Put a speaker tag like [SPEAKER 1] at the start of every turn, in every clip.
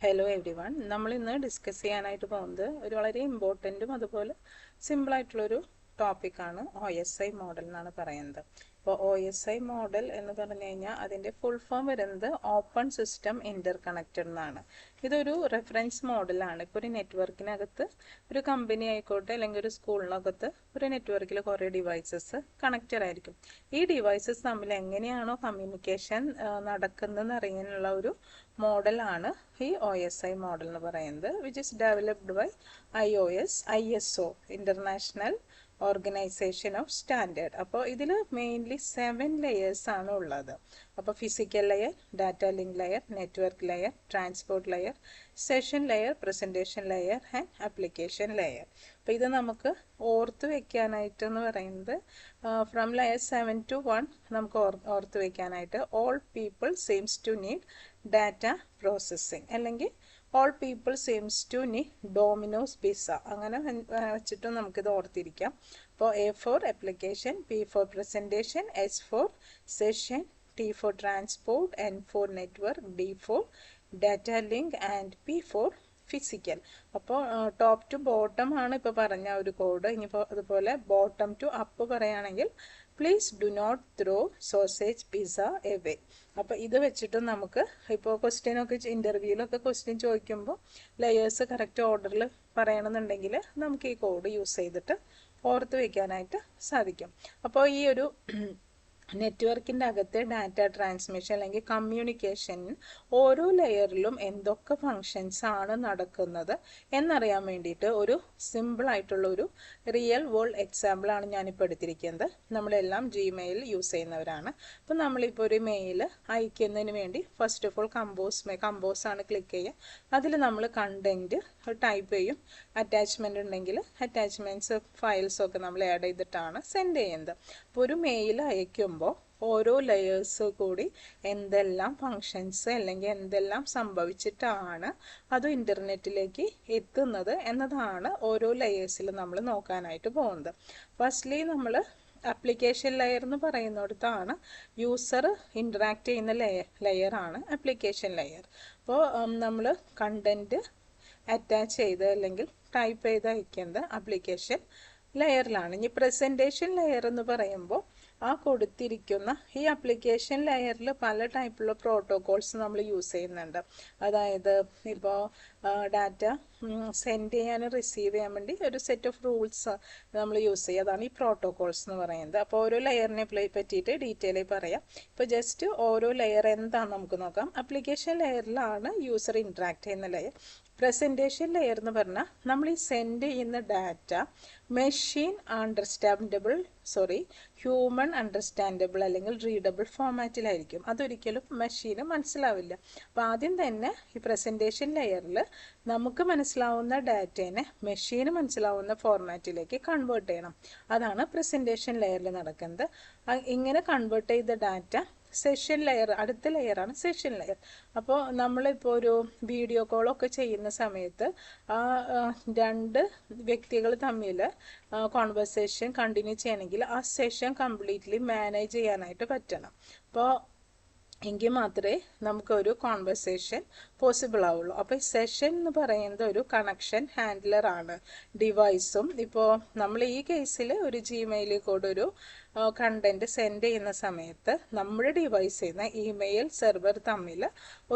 [SPEAKER 1] Hello every one. നമ്മൾ ഇന്ന് discuss ചെയ്യാനായിട്ട് പോകുന്നത് ഒരു വളരെ ഇമ്പോർട്ടൻറ്റും അതുപോലെ സിമ്പിളായിട്ടുള്ളൊരു ടോപ്പിക്കാണ് OSI മോഡൽ എന്നാണ് പറയുന്നത്. അപ്പോൾ OSI മോഡൽ എന്ന് പറഞ്ഞു കഴിഞ്ഞാൽ അതിൻ്റെ ഫുൾ ഫോം വരുന്നത് ഓപ്പൺ സിസ്റ്റം ഇൻ്റർ കണക്റ്റഡ് എന്നാണ്. ഇതൊരു റെഫറൻസ് മോഡലാണ്. ഇപ്പോൾ ഒരു നെറ്റ്വർക്കിനകത്ത് ഒരു കമ്പനി ആയിക്കോട്ടെ അല്ലെങ്കിൽ ഒരു സ്കൂളിനകത്ത് ഒരു നെറ്റ്വർക്കിൽ കുറേ ഡിവൈസസ് കണക്റ്റഡ് ആയിരിക്കും. ഈ ഡിവൈസസ് തമ്മിൽ എങ്ങനെയാണോ കമ്മ്യൂണിക്കേഷൻ നടക്കുന്നതെന്ന് അറിയാനുള്ള ഒരു മോഡലാണ് ഈ OSI മോഡൽ എന്ന് പറയുന്നത്, which is developed by ISO international organisation of standard. അപ്പോൾ ഇതിൽ മെയിൻലി 7 ലെയേഴ്സ് ആണ് ഉള്ളത്. അപ്പോൾ physical layer, data link layer, network layer, transport layer, session layer, presentation layer and application layer. അപ്പോൾ ഇത് നമുക്ക് ഓർത്ത് വെക്കാനായിട്ട് എന്ന് പറയുന്നത് ഫ്രം ലെയർ 7 to 1 നമുക്ക് ഓർത്ത് വെക്കാനായിട്ട് all people seems to need data processing, അല്ലെങ്കിൽ all people seems to need Domino's pizza, അങ്ങനെ വെച്ചിട്ടും നമുക്കിത് ഓർത്തിരിക്കാം. അപ്പോൾ A for application, P for presentation, S for session, T for transport, N for network, D for data link and P for physical. അപ്പോൾ top to bottom ആണ് ഇപ്പോൾ പറഞ്ഞ ഒരു code. ഇനിയിപ്പോൾ അതുപോലെ ബോട്ടം ടു അപ്പ് പറയുകയാണെങ്കിൽ please do not throw sausage pizza away. അപ്പോൾ ഇത് വെച്ചിട്ടും നമുക്ക് ഇപ്പോൾ ക്വസ്റ്റ്യനൊക്കെ ഇൻ്റർവ്യൂവിലൊക്കെ ക്വസ്റ്റ്യൻ ചോദിക്കുമ്പോൾ ലെയേഴ്സ് കറക്റ്റ് ഓർഡറിൽ പറയണമെന്നുണ്ടെങ്കിൽ നമുക്ക് ഈ കോഡ് യൂസ് ചെയ്തിട്ട് ഓർത്ത് വയ്ക്കാനായിട്ട് സാധിക്കും. അപ്പോൾ ഈ ഒരു നെറ്റ്വർക്കിൻ്റെ അകത്ത് ഡാറ്റ ട്രാൻസ്മിഷൻ അല്ലെങ്കിൽ കമ്മ്യൂണിക്കേഷൻ ഓരോ ലെയറിലും എന്തൊക്കെ ഫങ്ഷൻസ് ആണ് നടക്കുന്നത് എന്നറിയാൻ വേണ്ടിയിട്ട് ഒരു സിമ്പിളായിട്ടുള്ള ഒരു റിയൽ വേൾഡ് എക്സാമ്പിളാണ് ഞാനിപ്പോൾ എടുത്തിരിക്കുന്നത്. നമ്മളെല്ലാം Gmail യൂസ് ചെയ്യുന്നവരാണ്. അപ്പോൾ നമ്മളിപ്പോൾ ഒരു മെയിൽ അയക്കുന്നതിന് വേണ്ടി ഫസ്റ്റ് ഓഫ് ഓൾ കമ്പോസ് ആണ് ക്ലിക്ക് ചെയ്യുക. അതിൽ നമ്മൾ കണ്ടൻറ്റ് ടൈപ്പ് ചെയ്യും. അറ്റാച്ച്മെൻ്റ് ഉണ്ടെങ്കിൽ അറ്റാച്ച്മെൻറ്റ്സ് ഫയൽസൊക്കെ നമ്മൾ ആഡ് ചെയ്തിട്ടാണ് സെൻഡ് ചെയ്യുന്നത്. അപ്പോൾ ഒരു മെയിൽ അയക്കുമ്പോൾ ഓരോ ലെയേഴ്സ് കൂടി എന്തെല്ലാം ഫങ്ഷൻസ് അല്ലെങ്കിൽ എന്തെല്ലാം സംഭവിച്ചിട്ടാണ് അത് ഇൻ്റർനെറ്റിലേക്ക് എത്തുന്നത് എന്നതാണ് ഓരോ ലെയേഴ്സിൽ നമ്മൾ നോക്കാനായിട്ട് പോകുന്നത്. ഫസ്റ്റ്ലി നമ്മൾ ആപ്ലിക്കേഷൻ ലെയർ എന്ന് പറയുന്നിടത്താണ് യൂസർ ഇൻറ്ററാക്ട് ചെയ്യുന്ന ലെയറാണ് ആപ്ലിക്കേഷൻ ലെയർ. അപ്പോൾ നമ്മൾ കണ്ടൻറ്റ് അറ്റാച്ച് ചെയ്ത് അല്ലെങ്കിൽ ടൈപ്പ് ചെയ്ത് അയക്കുന്നത് ആപ്ലിക്കേഷൻ ലെയറിലാണ്. ഇനി പ്രസൻറ്റേഷൻ ലെയർ എന്ന് പറയുമ്പോൾ ആ കൊടുത്തിരിക്കുന്ന ഈ ആപ്ലിക്കേഷൻ ലെയറിൽ പല ടൈപ്പുള്ള പ്രോട്ടോകോൾസ് നമ്മൾ യൂസ് ചെയ്യുന്നുണ്ട്. അതായത് ഇപ്പോൾ ഡാറ്റ സെൻഡ് ചെയ്യാനും റിസീവ് ചെയ്യാൻ വേണ്ടി ഒരു സെറ്റ് ഓഫ് റൂൾസ് നമ്മൾ യൂസ് ചെയ്യുക. അതാണ് ഈ പ്രോട്ടോകോൾസ് എന്ന് പറയുന്നത്. അപ്പോൾ ഓരോ ലെയറിനെ പറ്റിയിട്ട് ഡീറ്റെയിൽ പറയാം. ഇപ്പോൾ ജസ്റ്റ് ഓരോ ലെയർ എന്താണെന്ന് നമുക്ക് നോക്കാം. ആപ്ലിക്കേഷൻ ലെയറിലാണ് യൂസർ ഇൻട്രാക്ട് ചെയ്യുന്ന ലെയർ. പ്രസൻറ്റേഷൻ ലെയർ എന്ന് പറഞ്ഞാൽ നമ്മൾ ഈ സെൻഡ് ചെയ്യുന്ന ഡാറ്റ ഹ്യൂമൺ അണ്ടർസ്റ്റാൻഡബിൾ അല്ലെങ്കിൽ റീഡബിൾ ഫോമാറ്റിലായിരിക്കും. അതൊരിക്കലും മെഷീന് മനസ്സിലാവില്ല. അപ്പോൾ ആദ്യം തന്നെ ഈ പ്രസൻറ്റേഷൻ ലെയറിൽ നമുക്ക് മനസ്സിലാവുന്ന ഡാറ്റേനെ മെഷീന് മനസ്സിലാവുന്ന ഫോർമാറ്റിലേക്ക് കൺവേർട്ട് ചെയ്യണം. അതാണ് പ്രസൻറ്റേഷൻ ലെയറിൽ നടക്കുന്നത്. ഇങ്ങനെ കൺവേർട്ട് ചെയ്ത ഡാറ്റ സെഷൻ ലെയർ, അടുത്ത ലെയറാണ് സെഷൻ ലെയർ. അപ്പോൾ നമ്മളിപ്പോൾ ഒരു വീഡിയോ കോളൊക്കെ ചെയ്യുന്ന സമയത്ത് ആ രണ്ട് വ്യക്തികൾ തമ്മിൽ കോൺവെർസേഷൻ കണ്ടിന്യൂ ചെയ്യണമെങ്കിൽ ആ സെഷൻ കംപ്ലീറ്റ്ലി മാനേജ് ചെയ്യാനായിട്ട് പറ്റണം. അപ്പോൾ എങ്കിൽ മാത്രമേ നമുക്കൊരു കോൺവെർസേഷൻ പോസിബിൾ ആവുള്ളൂ. അപ്പോൾ ഈ സെഷൻ എന്ന് പറയുന്നത് ഒരു കണക്ഷൻ ഹാൻഡ്ലറാണ് ഡിവൈസും. ഇപ്പോൾ നമ്മൾ ഈ കേസിൽ ഒരു Gmail കൂടെ ഒരു കണ്ടൻറ്റ് സെൻഡ് ചെയ്യുന്ന സമയത്ത് നമ്മുടെ ഡിവൈസിൽ നിന്ന് ഇമെയിൽ സെർവർ തമ്മിൽ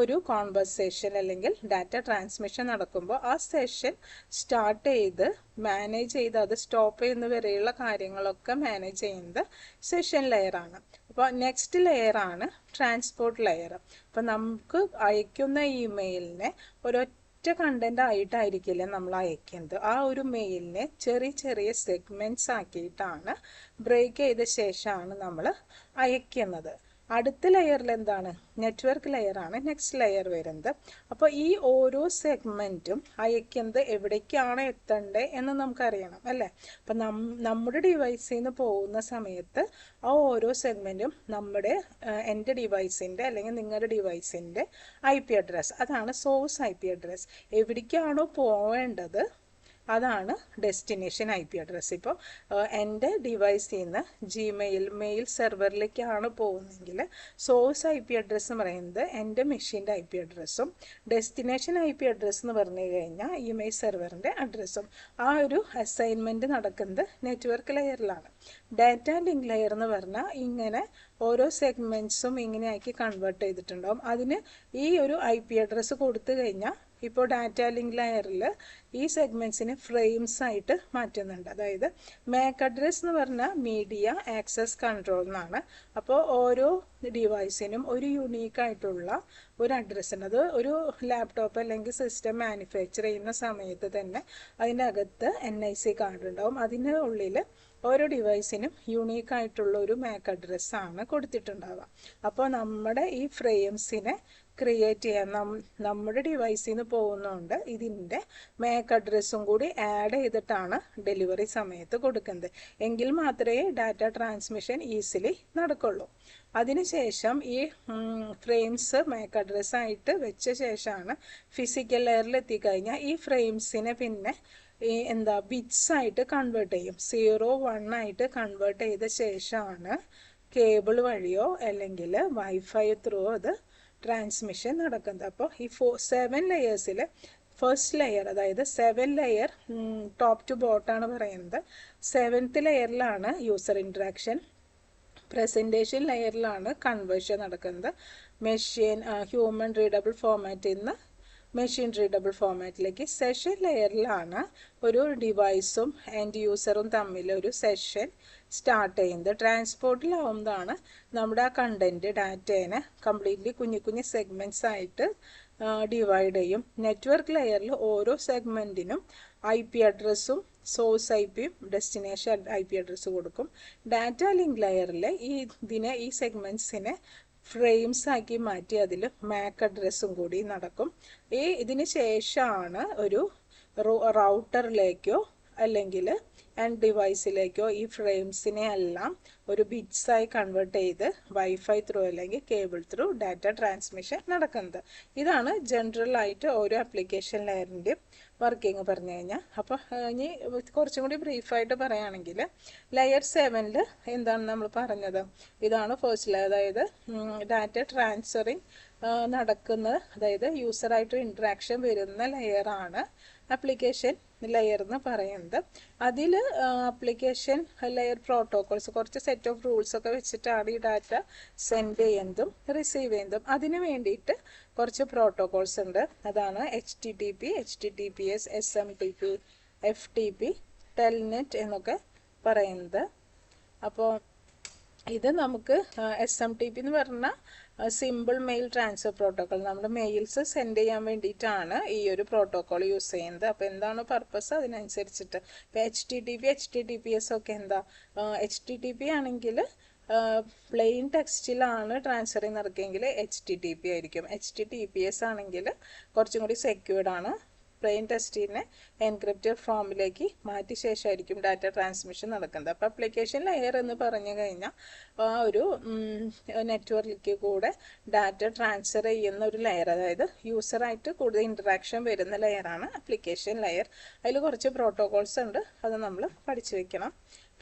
[SPEAKER 1] ഒരു കോൺവെർസേഷൻ അല്ലെങ്കിൽ ഡാറ്റ ട്രാൻസ്മിഷൻ നടക്കുമ്പോൾ ആ സെഷൻ സ്റ്റാർട്ട് ചെയ്ത് മാനേജ് ചെയ്ത് അത് സ്റ്റോപ്പ് ചെയ്യുന്ന വരെയുള്ള കാര്യങ്ങളൊക്കെ മാനേജ് ചെയ്യുന്നത് സെഷൻ ലെയറാണ്. അപ്പോൾ നെക്സ്റ്റ് ലെയറാണ് ട്രാൻസ്പോർട്ട് ലെയർ. അപ്പോൾ നമുക്ക് അയക്കുന്ന ഇമെയിലിനെ ഒരൊറ്റ കണ്ടന്റ് ആയിട്ടായിരിക്കില്ല നമ്മൾ അയക്കുന്നത്. ആ ഒരു മെയിലിനെ ചെറിയ ചെറിയ സെഗ്മെന്റ്സ് ആക്കിയിട്ടാണ് ബ്രേക്ക് ചെയ്ത ശേഷമാണ് നമ്മൾ അയക്കുന്നത്. അടുത്ത ലെയറിൽ എന്താണ്? നെറ്റ്വർക്ക് ലെയറാണ് നെക്സ്റ്റ് ലെയർ വരുന്നത്. അപ്പോൾ ഈ ഓരോ സെഗ്മെൻറ്റും അയക്കുന്നത് എവിടേക്കാണ് എത്തേണ്ടത് എന്ന് നമുക്കറിയണം അല്ലേ? അപ്പം നമ്മുടെ ഡിവൈസിൽ നിന്ന് പോകുന്ന സമയത്ത് ആ ഓരോ സെഗ്മെൻറ്റും എൻ്റെ ഡിവൈസിൻ്റെ അല്ലെങ്കിൽ നിങ്ങളുടെ ഡിവൈസിൻ്റെ IP അഡ്രസ്സ്, അതാണ് സോഴ്സ് IP അഡ്രസ്സ്. എവിടേക്കാണോ പോവേണ്ടത് അതാണ് ഡെസ്റ്റിനേഷൻ IP അഡ്രസ്സ്. ഇപ്പോൾ എൻ്റെ ഡിവൈസിൽ നിന്ന് മെയിൽ സെർവറിലേക്കാണ് പോകുന്നതെങ്കിൽ സോഴ്സ് IP അഡ്രസ്സ് എന്ന് പറയുന്നത് എൻ്റെ മെഷീൻ്റെ IP അഡ്രസ്സും ഡെസ്റ്റിനേഷൻ IP അഡ്രസ്സ് എന്ന് പറഞ്ഞു കഴിഞ്ഞാൽ ഇമെയിൽ സെർവറിൻ്റെ അഡ്രസ്സും. ആ ഒരു അസൈൻമെൻറ്റ് നടക്കുന്നത് നെറ്റ്വർക്ക് ലെയറിലാണ്. ഡാറ്റ ലിങ്ക് ലെയർ എന്ന് പറഞ്ഞാൽ ഇങ്ങനെ ഓരോ സെഗ്മെൻറ്റ്സും ഇങ്ങനെ ആക്കി കൺവേർട്ട് ചെയ്തിട്ടുണ്ടാവും. അതിന് ഈ ഒരു IP അഡ്രസ്സ് കൊടുത്തു കഴിഞ്ഞാൽ ഇപ്പോൾ ഡാറ്റ ലിങ്ക് ലെയറിൽ ഈ സെഗ്മെൻറ്റ്സിനെ ഫ്രെയിംസ് ആയിട്ട് മാറ്റുന്നുണ്ട്. അതായത് മാക് അഡ്രസ് എന്ന് പറഞ്ഞാൽ മീഡിയ ആക്സസ് കൺട്രോൾ എന്നാണ്. അപ്പോൾ ഓരോ ഡിവൈസിനും ഒരു യുണീക്ക് ആയിട്ടുള്ള ഒരു അഡ്രസ്സ് ഉണ്ട്. അത് ഒരു ലാപ്ടോപ്പ് അല്ലെങ്കിൽ സിസ്റ്റം മാനുഫാക്ചർ ചെയ്യുന്ന സമയത്ത് തന്നെ അതിൻ്റെ അകത്ത് NIC കാർഡ് ഉണ്ടാവും. അതിൻ്റെ ഉള്ളിൽ ഓരോ ഡിവൈസിനും യുണീക്ക് ആയിട്ടുള്ള ഒരു മാക് അഡ്രസ്സാണ് കൊടുത്തിട്ടുണ്ടാവുക. അപ്പോൾ നമ്മുടെ ഈ ഫ്രെയിംസിനെ ക്രിയേറ്റ് ചെയ്യാൻ നമ്മുടെ ഡിവൈസിൽ നിന്ന് പോകുന്നതുകൊണ്ട് ഇതിൻ്റെ മാക് അഡ്രസ്സും കൂടി ആഡ് ചെയ്തിട്ടാണ് ഡെലിവറി സമയത്ത് കൊടുക്കുന്നത്. എങ്കിൽ മാത്രമേ ഡാറ്റ ട്രാൻസ്മിഷൻ ഈസിലി നടക്കുള്ളൂ. അതിനുശേഷം ഈ ഫ്രെയിംസ് മാക് അഡ്രസ്സായിട്ട് വെച്ച ശേഷമാണ് ഫിസിക്കൽ ലെയറിൽ എത്തിക്കഴിഞ്ഞാൽ ഈ ഫ്രെയിംസിനെ പിന്നെ ബിറ്റ്സ് ആയിട്ട് കൺവേർട്ട് ചെയ്യും. 0, 1 ആയിട്ട് കൺവേർട്ട് ചെയ്ത ശേഷമാണ് കേബിൾ വഴിയോ അല്ലെങ്കിൽ വൈഫൈ ത്രൂ അത് ട്രാൻസ്മിഷൻ നടക്കുന്നത്. അപ്പോൾ ഈ 7 ലെയേഴ്സിൽ ഫസ്റ്റ് ലെയർ, അതായത് 7 ലെയർ ടോപ്പ് ടു ബോട്ടാണ് പറയുന്നത്. 7th ലെയറിലാണ് യൂസർ ഇൻട്രാക്ഷൻ. പ്രസൻറ്റേഷൻ ലെയറിലാണ് കൺവേർഷൻ നടക്കുന്നത്. മെഷീൻ ഹ്യൂമൻ റീഡബിൾ ഫോമാറ്റിൽ നിന്ന് മെഷീൻ റീഡബിൾ ഫോമാറ്റിലേക്ക്. സെഷൻ ലെയറിലാണ് ഒരു ഡിവൈസും എൻഡ് യൂസറും തമ്മിൽ ഒരു സെഷൻ സ്റ്റാർട്ട് ചെയ്യുന്നത്. ട്രാൻസ്പോർട്ടിലാവുന്നതാണ് നമ്മുടെ ആ കണ്ടൻറ്റ് ഡാറ്റേനെ കംപ്ലീറ്റ്ലി കുഞ്ഞു സെഗ്മെൻറ്റ്സ് ആയിട്ട് ഡിവൈഡ് ചെയ്യും. നെറ്റ്വർക്ക് ലെയറിൽ ഓരോ സെഗ്മെൻറ്റിനും IP അഡ്രസ്സും സോഴ്സ് IPയും ഡെസ്റ്റിനേഷൻ IP അഡ്രസ്സ് കൊടുക്കും. ഡാറ്റ ലിങ്ക് ലെയറിൽ ഈ സെഗ്മെൻറ്റ്സിനെ ഫ്രെയിംസ് ആക്കി മാറ്റി അതിൽ മാക് അഡ്രസ്സും കൂടി നടക്കും. ഇതിന് ശേഷമാണ് ഒരു റൗട്ടറിലേക്കോ അല്ലെങ്കിൽ ആൻഡ് ഡിവൈസിലേക്കോ ഈ ഫ്രെയിംസിനെ എല്ലാം ഒരു ബിറ്റ്സായി കൺവേർട്ട് ചെയ്ത് വൈഫൈ ത്രൂ അല്ലെങ്കിൽ കേബിൾ ത്രൂ ഡാറ്റ ട്രാൻസ്മിഷൻ നടക്കുന്നത്. ഇതാണ് ജനറൽ ആയിട്ട് ഓരോ ആപ്ലിക്കേഷൻ ലെയറിൻ്റെയും വർക്കിംഗ് പറഞ്ഞു കഴിഞ്ഞാൽ. അപ്പോൾ ഇനി കുറച്ചും കൂടി ബ്രീഫായിട്ട് പറയുകയാണെങ്കിൽ ലെയർ 7ൽ എന്താണ് നമ്മൾ പറഞ്ഞത്? ഇതാണ് ഫസ്റ്റ് ലെയർ, അതായത് ഡാറ്റ ട്രാൻസ്ഫറിങ് നടക്കുന്നത്, അതായത് യൂസറായിട്ട് ഇൻട്രാക്ഷൻ വരുന്ന ലെയറാണ് ആപ്ലിക്കേഷൻ ലെയർ എന്ന് പറയുന്നത്. അതിൽ ആപ്ലിക്കേഷൻ ലെയർ പ്രോട്ടോകോൾസ് കുറച്ച് സെറ്റ് ഓഫ് റൂൾസ് ഒക്കെ വെച്ചിട്ടാണ് ഈ ഡാറ്റ സെൻഡ് ചെയ്യുന്നതും റിസീവ് ചെയ്യുന്നതും. അതിന് വേണ്ടിയിട്ട് കുറച്ച് പ്രോട്ടോകോൾസ് ഉണ്ട്. അതാണ് HTTP, HTTPS, SMTP, FTP, Telnet എന്നൊക്കെ പറയുന്നത്. അപ്പോൾ ഇത് നമുക്ക് SMTP എന്ന് പറഞ്ഞാൽ സിമ്പിൾ മെയിൽ ട്രാൻസ്ഫർ പ്രോട്ടോക്കോൾ. നമ്മുടെ മെയിൽസ് സെൻഡ് ചെയ്യാൻ വേണ്ടിയിട്ടാണ് ഈ ഒരു പ്രോട്ടോക്കോൾ യൂസ് ചെയ്യുന്നത്. അപ്പോൾ എന്താണ് പർപ്പസ് അതിനനുസരിച്ചിട്ട്. ഇപ്പോൾ HTTPS ഒക്കെ എന്താ? HTTP ആണെങ്കിൽ പ്ലെയിൻ ടെക്സ്റ്റിലാണ് ട്രാൻസ്ഫറിങ് നടക്കുകയെങ്കിൽ HTTP ആയിരിക്കും. HTTPS ആണെങ്കിൽ കുറച്ചും കൂടി സെക്യൂർഡ് ആണ്. പ്ലെയിൻ ടെക്സ്റ്റിനെ എൻക്രിപ്റ്റഡ് ഫോമിലേക്ക് മാറ്റിയ ശേഷമായിരിക്കും ഡാറ്റ ട്രാൻസ്മിഷൻ നടക്കുന്നത്. അപ്പോൾ ആപ്ലിക്കേഷൻ ലെയർ എന്ന് പറഞ്ഞു കഴിഞ്ഞാൽ ഒരു നെറ്റ്വർക്കിലേക്ക് കൂടെ ഡാറ്റ ട്രാൻസ്ഫർ ചെയ്യുന്ന ഒരു ലെയർ, അതായത് യൂസറായിട്ട് കൂടുതൽ ഇൻറ്ററാക്ഷൻ വരുന്ന ലെയറാണ് ആപ്ലിക്കേഷൻ ലെയർ. അതിൽ കുറച്ച് പ്രോട്ടോകോൾസ് ഉണ്ട്, അത് നമ്മൾ പഠിച്ചു വെക്കണം.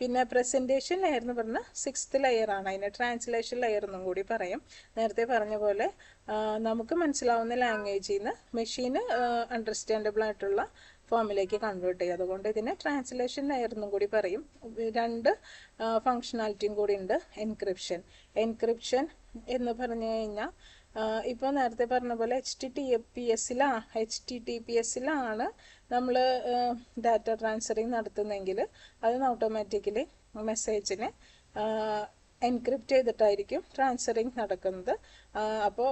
[SPEAKER 1] പിന്നെ പ്രസൻറ്റേഷൻ ലെയർ എന്ന് പറഞ്ഞാൽ 6th ലെയറാണ്. അതിനെ ട്രാൻസ്ലേഷൻ ലെയർ എന്നും കൂടി പറയും. നേരത്തെ പറഞ്ഞ പോലെ നമുക്ക് മനസ്സിലാവുന്ന ലാംഗ്വേജിൽ നിന്ന് മെഷീന് അണ്ടർസ്റ്റാൻഡബിൾ ആയിട്ടുള്ള ഫോമിലേക്ക് കൺവേർട്ട് ചെയ്യും. അതുകൊണ്ട് ഇതിനെ ട്രാൻസ്ലേഷൻ ലെയർ എന്നും കൂടി പറയും. 2 ഫങ്ഷണാലിറ്റിയും കൂടി ഉണ്ട്. എൻക്രിപ്ഷൻ എന്ന് പറഞ്ഞു കഴിഞ്ഞാൽ ഇപ്പോൾ നേരത്തെ പറഞ്ഞ പോലെ HTTPSലാണ് നമ്മൾ ഡാറ്റ ട്രാൻസ്ഫറിങ് നടത്തുന്നതെങ്കിൽ അതിന് ഓട്ടോമാറ്റിക്കലി മെസ്സേജിനെ എൻക്രിപ്റ്റ് ചെയ്തിട്ടായിരിക്കും ട്രാൻസ്ഫറിങ് നടക്കുന്നത്. അപ്പോൾ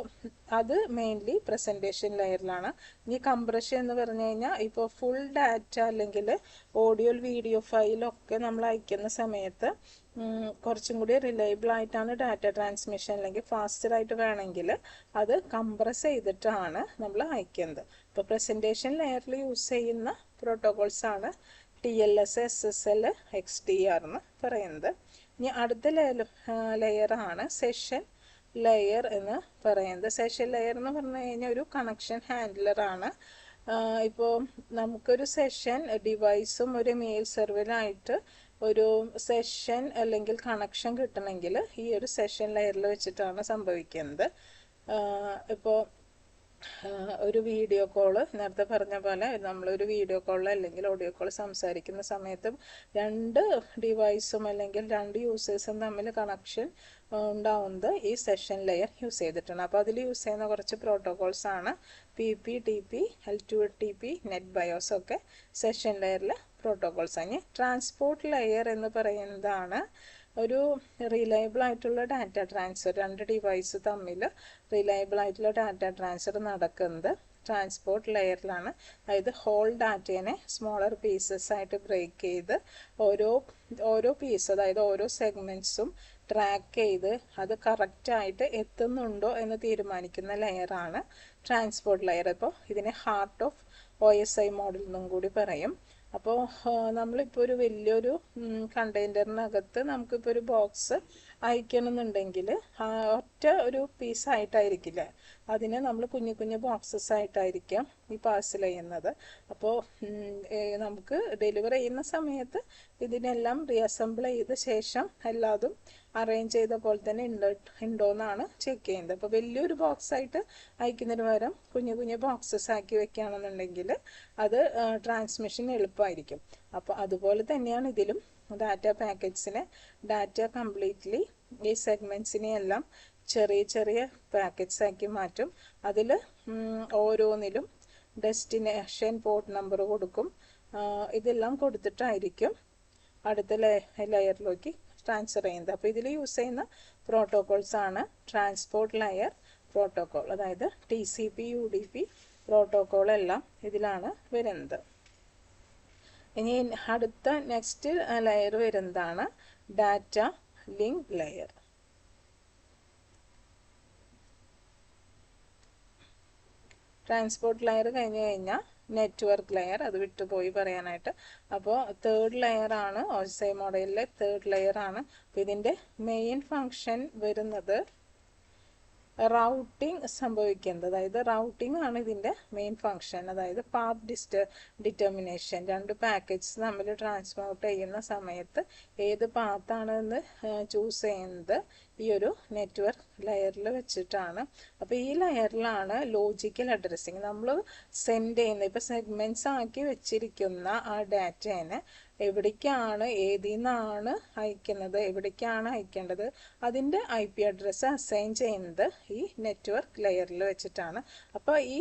[SPEAKER 1] അത് മെയിൻലി പ്രസൻറ്റേഷൻ ലെയറിലാണ്. ഇനി കംപ്രഷൻ എന്ന് പറഞ്ഞു കഴിഞ്ഞാൽ ഇപ്പോൾ ഫുൾ ഡാറ്റ അല്ലെങ്കിൽ ഓഡിയോ വീഡിയോ ഫയലൊക്കെ നമ്മൾ അയക്കുന്ന സമയത്ത് കുറച്ചും കൂടി റിലയബിൾ ആയിട്ടാണ് ഡാറ്റ ട്രാൻസ്മിഷൻ അല്ലെങ്കിൽ ഫാസ്റ്ററായിട്ട് വേണമെങ്കിൽ അത് കംപ്രസ് ചെയ്തിട്ടാണ് നമ്മൾ അയക്കുന്നത്. ഇപ്പോൾ പ്രസൻറ്റേഷൻ ലെയറിൽ യൂസ് ചെയ്യുന്ന പ്രോട്ടോകോൾസാണ് TLS, SSL, XDR എന്ന് പറയുന്നത്. ഇനി അടുത്ത ലെയറാണ് സെഷൻ ലെയർ എന്ന് പറയുന്നത്. സെഷൻ ലെയർ എന്ന് പറഞ്ഞു കഴിഞ്ഞാൽ ഒരു കണക്ഷൻ ഹാൻഡ്ലറാണ്. ഇപ്പോൾ നമുക്കൊരു സെഷൻ ഡിവൈസും ഒരു മെയിൽ സെർവറായിട്ട് ഒരു സെഷൻ അല്ലെങ്കിൽ കണക്ഷൻ കിട്ടണമെങ്കിൽ ഈ ഒരു സെഷൻ ലെയറിൽ വെച്ചിട്ടാണ് സംഭവിക്കുന്നത്. ഇപ്പോൾ ഒരു വീഡിയോ കോള് നേരത്തെ പറഞ്ഞ പോലെ നമ്മളൊരു വീഡിയോ കോൾ അല്ലെങ്കിൽ ഓഡിയോ കോൾ സംസാരിക്കുന്ന സമയത്ത് രണ്ട് ഡിവൈസും അല്ലെങ്കിൽ രണ്ട് യൂസേഴ്സും തമ്മിൽ കണക്ഷൻ ഉണ്ടാവുന്നത് ഈ സെഷൻ ലെയർ യൂസ് ചെയ്തിട്ടാണ്. അപ്പോൾ അതിൽ യൂസ് ചെയ്യുന്ന കുറച്ച് പ്രോട്ടോകോൾസ് ആണ് PP, TP, L2TP, net BIOS ഒക്കെ സെഷൻ ലെയറിലെ പ്രോട്ടോകോൾസ് ആണ്. ട്രാൻസ്പോർട്ട് ലെയർ എന്ന് പറയുന്നതാണ് ഒരു റിലയബിൾ ആയിട്ടുള്ള ഡാറ്റ ട്രാൻസ്ഫർ, രണ്ട് ഡിവൈസ് തമ്മിൽ റിലയബിൾ ആയിട്ടുള്ള ഡാറ്റ ട്രാൻസ്ഫർ നടക്കുന്നത് ട്രാൻസ്പോർട്ട് ലെയറിലാണ്. അതായത് ഹോൾ ഡാറ്റേനെ സ്മോളർ പീസസ് ആയിട്ട് ബ്രേക്ക് ചെയ്ത് ഓരോ പീസ്, അതായത് ഓരോ സെഗ്മെൻറ്റ്സും ട്രാക്ക് ചെയ്ത് അത് കറക്റ്റായിട്ട് എത്തുന്നുണ്ടോ എന്ന് തീരുമാനിക്കുന്ന ലെയറാണ് ട്രാൻസ്പോർട്ട് ലെയർ. അപ്പോൾ ഇതിനെ ഹാർട്ട് ഓഫ് OSI മോഡൽ എന്നും കൂടി പറയും. അപ്പോൾ നമ്മളിപ്പോൾ ഒരു വലിയൊരു കണ്ടെയ്നറിനകത്ത് നമുക്കിപ്പോൾ ഒരു ബോക്സ് അയക്കണമെന്നുണ്ടെങ്കിൽ ഒറ്റ ഒരു പീസായിട്ടായിരിക്കില്ല, അതിനെ നമ്മൾ കുഞ്ഞു കുഞ്ഞു ബോക്സസ് ആയിട്ടായിരിക്കാം ഈ പാഴ്സൽ ചെയ്യുന്നത്. അപ്പോൾ നമുക്ക് ഡെലിവർ ചെയ്യുന്ന സമയത്ത് ഇതിനെല്ലാം റീഅസംബിൾ ചെയ്ത ശേഷം എല്ലാതും അറേഞ്ച് ചെയ്ത പോലെ തന്നെ ഉണ്ടോയെന്നാണ് ചെക്ക് ചെയ്യുന്നത്. അപ്പോൾ വലിയൊരു ബോക്സ് ആയിട്ട് അയക്കുന്നതിന് പകരം കുഞ്ഞു കുഞ്ഞു ബോക്സസ് ആക്കി വെക്കുകയാണെന്നുണ്ടെങ്കിൽ അത് ട്രാൻസ്മിഷൻ എളുപ്പമായിരിക്കും. അപ്പോൾ അതുപോലെ തന്നെയാണ് ഇതിലും ഡാറ്റ പാക്കറ്റ്സിനെ ഡാറ്റ കംപ്ലീറ്റ്ലി ഈ സെഗ്മെൻറ്റ്സിനെ എല്ലാം ചെറിയ ചെറിയ പാക്കറ്റ്സ് ആക്കി മാറ്റും. അതിൽ ഓരോന്നിലും ഡെസ്റ്റിനേഷൻ പോർട്ട് നമ്പർ കൊടുക്കും. ഇതെല്ലാം കൊടുത്തിട്ടായിരിക്കും അടുത്ത ലെയറിലേക്ക് ട്രാൻസ്ഫർ ചെയ്യുന്നത്. അപ്പോൾ ഇതിൽ യൂസ് ചെയ്യുന്ന പ്രോട്ടോകോൾസ് ആണ് ട്രാൻസ്പോർട്ട് ലെയർ പ്രോട്ടോകോൾ, അതായത് TCP, UDP പ്രോട്ടോകോൾ എല്ലാം ഇതിലാണ് വരുന്നത്. ഇനി അടുത്ത നെക്സ്റ്റ് ലെയർ വരുന്നതാണ് data link layer. Transport layer കഴിഞ്ഞ് കഴിഞ്ഞാൽ നെറ്റ്വർക്ക് ലെയർ, അത് വിട്ടുപോയി പറയാനായിട്ട്. അപ്പോൾ തേർഡ് ലെയർ ആണ് OSI മോഡലിലെ തേർഡ് ലെയർ ആണ്. അപ്പോൾ ഇതിൻ്റെ മെയിൻ ഫങ്ഷൻ വരുന്നത് റൗട്ടിംഗ് സംഭവിക്കുന്നത്, അതായത് റൗട്ടിംഗ് ആണ് ഇതിൻ്റെ മെയിൻ ഫങ്ഷൻ. അതായത് പാത്ത് ഡിറ്റർമിനേഷൻ, രണ്ട് പാക്കറ്റ്സ് തമ്മിൽ ട്രാൻസ്പോർട്ട് ചെയ്യുന്ന സമയത്ത് ഏത് പാത്താണെന്ന് ചൂസ് ചെയ്യുന്നത് ഈ ഒരു നെറ്റ്വർക്ക് ലെയറിൽ വെച്ചിട്ടാണ്. അപ്പോൾ ഈ ലെയറിലാണ് ലോജിക്കൽ അഡ്രസ്സിങ് നമ്മൾ സെൻഡ് ചെയ്യുന്നത്. ഇപ്പോൾ സെഗ്മെൻറ്റ്സ് ആക്കി വെച്ചിരിക്കുന്ന ആ ഡാറ്റേനെ എവിടേക്കാണ്, ഏതിൽ നിന്നാണ് അയക്കുന്നത്, എവിടേക്കാണ് അയക്കേണ്ടത്, അതിൻ്റെ IP അഡ്രസ്സ് അസൈൻ ചെയ്യുന്നത് ഈ നെറ്റ്വർക്ക് ലെയറിൽ വെച്ചിട്ടാണ്. അപ്പോൾ ഈ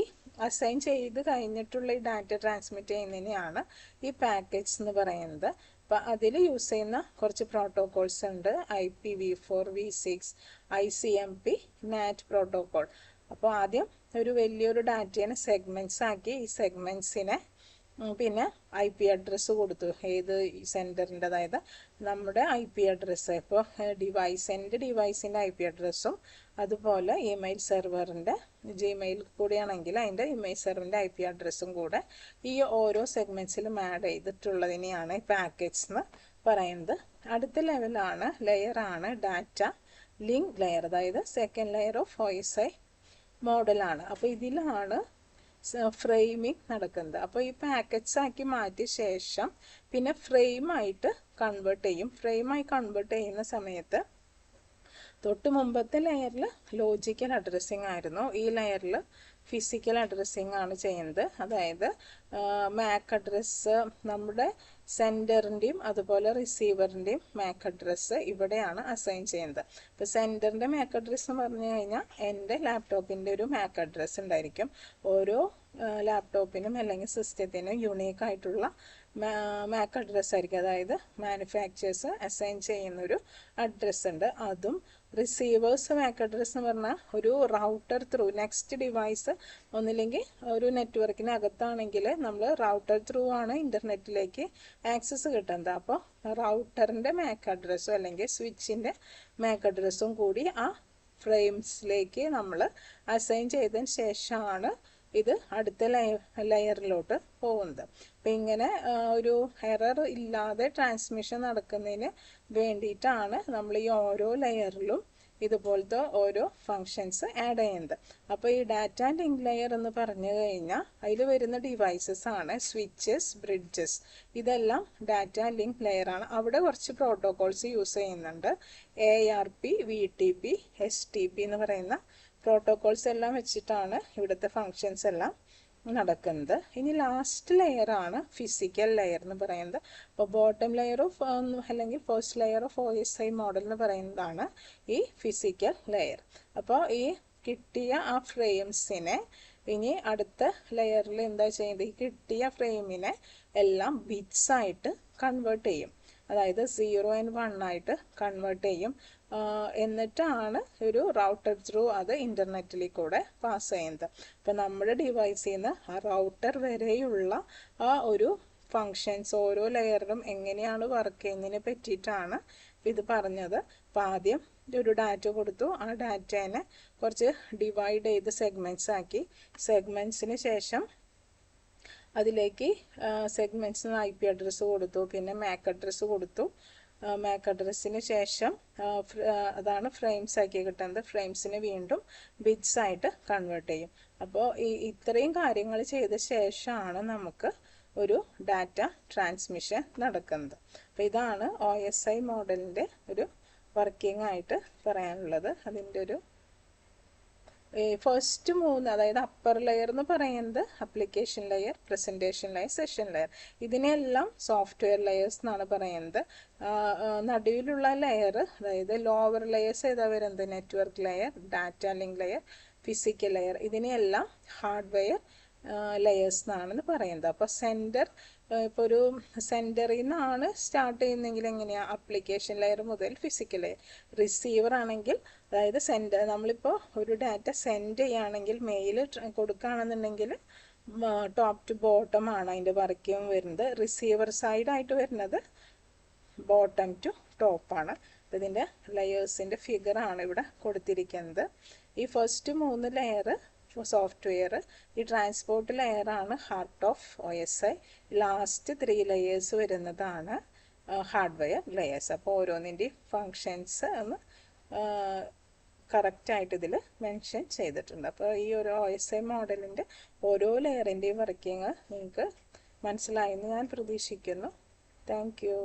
[SPEAKER 1] അസൈൻ ചെയ്ത് കഴിഞ്ഞിട്ടുള്ള ഈ ഡാറ്റ ട്രാൻസ്മിറ്റ് ചെയ്യുന്നതിനെയാണ് ഈ പാക്കറ്റ്സ് എന്ന് പറയുന്നത്. അപ്പോൾ അതിൽ യൂസ് ചെയ്യുന്ന കുറച്ച് പ്രോട്ടോകോൾസ് ഉണ്ട്. IPv4, V6, ICMP, NAT protocol. അപ്പോൾ ആദ്യം ഒരു വലിയൊരു ഡാറ്റേനെ സെഗ്മെൻറ്റ്സ് ആക്കി ഈ സെഗ്മെൻറ്റ്സിനെ പിന്നെ IP അഡ്രസ്സ് കൊടുത്തു, ഏത് സെൻറ്ററിൻ്റെ, അതായത് നമ്മുടെ IP അഡ്രസ്സ്. ഇപ്പോൾ ഡിവൈസിൻ്റെ IP അഡ്രസ്സും അതുപോലെ ഇമെയിൽ സെർവറിൻ്റെ Gmail കൂടിയാണെങ്കിൽ അതിൻ്റെ ഇമെയിൽ സെർവറിൻ്റെ IP അഡ്രസ്സും കൂടെ ഈ ഓരോ സെഗ്മെൻറ്റ്സിലും ആഡ് ചെയ്തിട്ടുള്ളതിനെയാണ് ഈ പാക്കറ്റ്സ് എന്ന് പറയുന്നത്. അടുത്ത ലെയറാണ് ഡാറ്റ ലിങ്ക് ലെയർ, അതായത് സെക്കൻഡ് ലെയർ ഓഫ് OSI മോഡലാണ്. അപ്പോൾ ഇതിലാണ് ഫ്രെയിമിങ് നടക്കുന്നത്. അപ്പോൾ ഈ പാക്കറ്റ്സ് ആക്കി മാറ്റിയ ശേഷം പിന്നെ ഫ്രെയിമായിട്ട് കൺവേർട്ട് ചെയ്യും. ഫ്രെയിമായി കൺവേർട്ട് ചെയ്യുന്ന സമയത്ത് തൊട്ട് മുമ്പത്തെ ലെയറിൽ ലോജിക്കൽ അഡ്രസ്സിങ് ആയിരുന്നു, ഈ ലെയറിൽ ഫിസിക്കൽ അഡ്രസ്സിങ് ആണ് ചെയ്യുന്നത്. അതായത് MAC അഡ്രസ്സ് നമ്മുടെ സെൻഡറിൻ്റെയും അതുപോലെ റിസീവറിൻ്റെയും MAC അഡ്രസ്സ് ഇവിടെയാണ് അസൈൻ ചെയ്യുന്നത്. ഇപ്പോൾ സെൻഡറിൻ്റെ MAC അഡ്രസ്സ് എന്ന് പറഞ്ഞു കഴിഞ്ഞാൽ എൻ്റെ ലാപ്ടോപ്പിൻ്റെ ഒരു MAC അഡ്രസ്സ് ഉണ്ടായിരിക്കും. ഓരോ ലാപ്ടോപ്പിനും അല്ലെങ്കിൽ സിസ്റ്റത്തിനും യുണീക്ക് ആയിട്ടുള്ള MAC അഡ്രസ്സ് ആയിരിക്കും. അതായത് മാനുഫാക്ചേഴ്സ് അസൈൻ ചെയ്യുന്നൊരു അഡ്രസ്സ് ഉണ്ട്. അതും റിസീവേഴ്സ് MAC അഡ്രസ്സ് എന്ന് പറഞ്ഞാൽ ഒരു റൗട്ടർ ത്രൂ നെക്സ്റ്റ് ഡിവൈസ്, ഒന്നില്ലെങ്കിൽ ഒരു നെറ്റ്വർക്കിനകത്താണെങ്കിൽ നമ്മൾ റൗട്ടർ ത്രൂ ആണ് ഇൻ്റർനെറ്റിലേക്ക് ആക്സസ് കിട്ടുന്നത്. അപ്പോൾ റൗട്ടറിൻ്റെ MAC അഡ്രസ്സും അല്ലെങ്കിൽ സ്വിച്ചിൻ്റെ MAC അഡ്രസ്സും കൂടി ആ ഫ്രെയിംസിലേക്ക് നമ്മൾ അസൈൻ ചെയ്തതിന് ശേഷമാണ് ഇത് അടുത്ത ലെയറിലോട്ട് പോകുന്നത്. അപ്പം ഇങ്ങനെ ഒരു എറർ ഇല്ലാതെ ട്രാൻസ്മിഷൻ നടക്കുന്നതിന് വേണ്ടിയിട്ടാണ് നമ്മൾ ഈ ഓരോ ലെയറിലും ഇതുപോലത്തെ ഓരോ ഫങ്ഷൻസ് ആഡ് ചെയ്യുന്നത്. അപ്പോൾ ഈ ഡാറ്റ ലിങ്ക് ലെയർ എന്ന് പറഞ്ഞു കഴിഞ്ഞാൽ അതിൽ വരുന്ന ഡിവൈസസ് ആണ് സ്വിച്ചസ്, ബ്രിഡ്ജസ്. ഇതെല്ലാം ഡാറ്റ ലിങ്ക് ലെയർ ആണ്. അവിടെ കുറച്ച് പ്രോട്ടോകോൾസ് യൂസ് ചെയ്യുന്നുണ്ട്. ARP, VTP, STP എന്ന് പറയുന്ന പ്രോട്ടോകോൾസ് എല്ലാം വെച്ചിട്ടാണ് ഇവിടുത്തെ ഫങ്ഷൻസ് എല്ലാം നടക്കുന്നത്. ഇനി ലാസ്റ്റ് ലെയർ ആണ് ഫിസിക്കൽ ലെയർ എന്ന് പറയുന്നത്. അപ്പോൾ ബോട്ടം ലെയർ ഓഫ് അല്ലെങ്കിൽ first layer of OSI model എന്ന് പറയുന്നതാണ് ഈ ഫിസിക്കൽ ലെയർ. അപ്പോൾ ഈ കിട്ടിയ ആ ഫ്രെയിംസിനെ ഇനി അടുത്ത ലെയറിൽ എന്താ ചെയ്യുന്നത്, ഈ കിട്ടിയ ഫ്രെയിമിനെ എല്ലാം ബിറ്റ്സ് ആയിട്ട് കൺവേർട്ട് ചെയ്യും. അതായത് 0 and 1 ആയിട്ട് കൺവേർട്ട് ചെയ്യും. എന്നിട്ടാണ് ഒരു റൗട്ടർ ത്രൂ അത് ഇൻ്റർനെറ്റിൽ കൂടെ പാസ് ചെയ്യുന്നത്. അപ്പം നമ്മുടെ ഡിവൈസിൽ നിന്ന് ആ റൗട്ടർ വരെയുള്ള ആ ഒരു ഫങ്ഷൻസ് ഓരോ ലെയറിലും എങ്ങനെയാണ് വർക്ക് ചെയ്യുന്നതിനെ പറ്റിയിട്ടാണ് ഇത് പറഞ്ഞത്. അപ്പം ആദ്യം ഒരു ഡാറ്റ കൊടുത്തു. ആ ഡാറ്റേനെ കുറച്ച് ഡിവൈഡ് ചെയ്ത് സെഗ്മെൻറ്റ്സ് ആക്കി. സെഗ്മെൻറ്റ്സിന് ശേഷം അതിലേക്ക് സെഗ്മെൻറ്റ്സിന് IP അഡ്രസ്സ് കൊടുത്തു, പിന്നെ MAC അഡ്രസ്സ് കൊടുത്തു. MAC അഡ്രസ്സിന് ശേഷം അതാണ് ഫ്രെയിംസ് ആക്കി കിട്ടുന്നത്. ഫ്രെയിംസിന് വീണ്ടും ബിറ്റ്സ് ആയിട്ട് കൺവേർട്ട് ചെയ്യും. അപ്പോൾ ഇത്രയും കാര്യങ്ങൾ ചെയ്ത ശേഷമാണ് നമുക്ക് ഒരു ഡാറ്റ ട്രാൻസ്മിഷൻ നടക്കുന്നത്. അപ്പോൾ ഇതാണ് OSI മോഡലിൻ്റെ ഒരു വർക്കിംഗ് ആയിട്ട് പറയാനുള്ളത്. അതിൻ്റെ ഒരു ഫസ്റ്റ് 3, അതായത് അപ്പർ ലെയർ എന്ന് പറയുന്നത് application layer, presentation layer, session layer. ഇതിനെല്ലാം സോഫ്റ്റ്വെയർ ലെയേഴ്സ് എന്നാണ് പറയുന്നത്. നടുവിലുള്ള ലെയർ, അതായത് ലോവർ ലെയേഴ്സ് ഏതാ വരുന്നത്, network layer, data link layer, physical layer, ഇതിനെയെല്ലാം ഹാർഡ്വെയർ ലെയേഴ്സ് എന്നാണ് പറയുന്നത്. അപ്പോൾ സെൻറ്റർ ഇപ്പോൾ ഒരു സെൻറ്ററിൽ നിന്നാണ് സ്റ്റാർട്ട് ചെയ്യുന്നതെങ്കിൽ എങ്ങനെയാണ്, അപ്ലിക്കേഷൻ ലെയർ മുതൽ ഫിസിക്കൽ ലെയർ. റിസീവർ ആണെങ്കിൽ, അതായത് നമ്മളിപ്പോൾ ഒരു ഡാറ്റ സെൻഡ് ചെയ്യുകയാണെങ്കിൽ, മെയിൽ കൊടുക്കുകയാണെന്നുണ്ടെങ്കിൽ ടോപ്പ് ടു ബോട്ടം ആണ് അതിൻ്റെ വർക്കിംഗ് വരുന്നത്. റിസീവർ സൈഡായിട്ട് വരുന്നത് ബോട്ടം ടു ടോപ്പാണ്. അപ്പോൾ ഇതിൻ്റെ ലെയേഴ്സിൻ്റെ ഫിഗറാണ് ഇവിടെ കൊടുത്തിരിക്കുന്നത്. ഈ ഫസ്റ്റ് 3 ലെയർ സോഫ്റ്റ്വെയർ, ഈ ട്രാൻസ്പോർട്ട് ലെയറാണ് heart of OSI. Last 3 layers വരുന്നതാണ് ഹാർഡ്വെയർ ലെയേഴ്സ്. അപ്പോൾ ഓരോന്നിൻ്റെയും ഫങ്ഷൻസ് ഒന്ന് കറക്റ്റായിട്ട് ഇതിൽ മെൻഷൻ ചെയ്തിട്ടുണ്ട്. അപ്പോൾ ഈ ഒരു OSI മോഡലിൻ്റെ ഓരോ ലെയറിൻ്റെയും വർക്കിംഗ് നിങ്ങൾക്ക് മനസ്സിലായെന്ന് ഞാൻ പ്രതീക്ഷിക്കുന്നു. Thank you.